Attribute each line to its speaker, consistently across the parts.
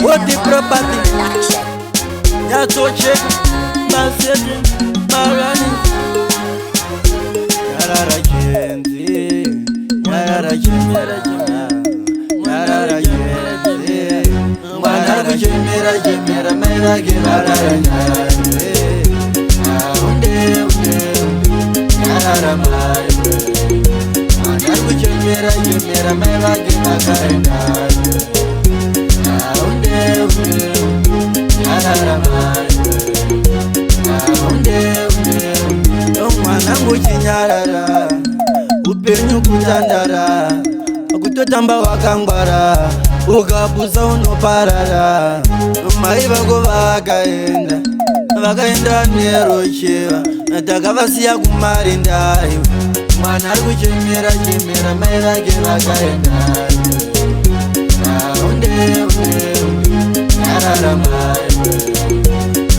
Speaker 1: What the property? Yatoche, Masete, Marani. Yarara Jenzi, Yarara Jemera, Yarara Jenzi. Manara Jemera, Jemera, Mera Gera, Unde, Yarara Mai. Manara Jemera, Jemera, Mera Gera, Mwanangu chinyarara, upenyu kutandara, kutotamba wakangwara, ukabusa unoparara. Mai vako vakaenda nerocheva, takavasiya kumarindayo. Mwana ari kuchemera chemera, mai vake vakaenda. Yarara mai,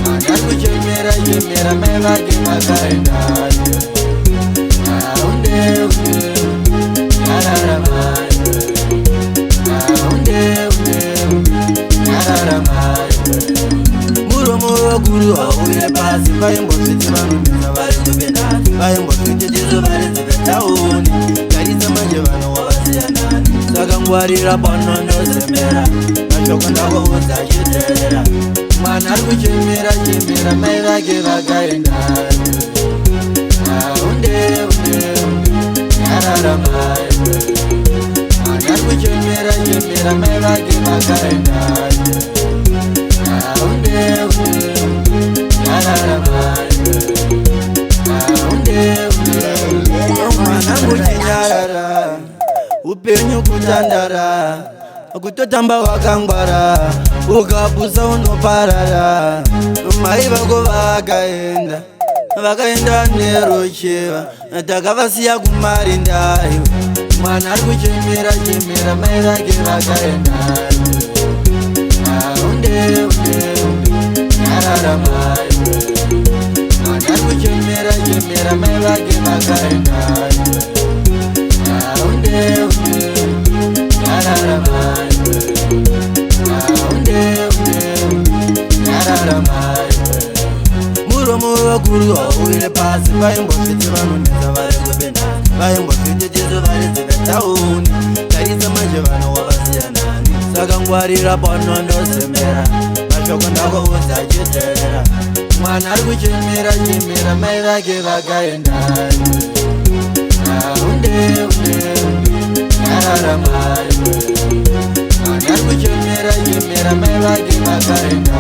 Speaker 1: mwana ari kuchemera chemera, mai vake vakaenda. Yarara mai, yarara mai. Muromo wakuru wauye pasi, vaimbosviti vanomira vari kupenani, vaimbosviti jesu vari dzivetauni, garisa manje vano wavasiyanani. Saka ngwarira pano ndozemera, mashoko ndakoudza chiteerera. Mwana ari kuchemera chemera, mai vake vakaenda. Yarara mai, mwana ari kuchemera chemera, mai vake vakaenda. Yarara mai, mwanangu chinyarara, upenyu kutandara, kutotamba wakangwara, ukabusa unoparara. Mai vako vakaenda, vakaenda nerocheva, takavasiya kumarindayo. Mwana ari kuchemera chemera, mai vake vakaenda. Yarara mai, mwana ari kuchemera chemera, mai vake vakaenda. Yarara mai, yarara mai. Muromo wakuru wauye pasi, vaimbosviti vanonesa vari kupenani, vaimbosviti jesu vari dzivetauni, garisa manje vano wavasiyanani. Saka ngwarira pano ndozemera, mashoko ndakoudza chiteerera. Mwana ari kuchemera chemera, mai vake vakaenda. Yarara mai, mwana ari kuchemera chemera, mai vake vakaenda.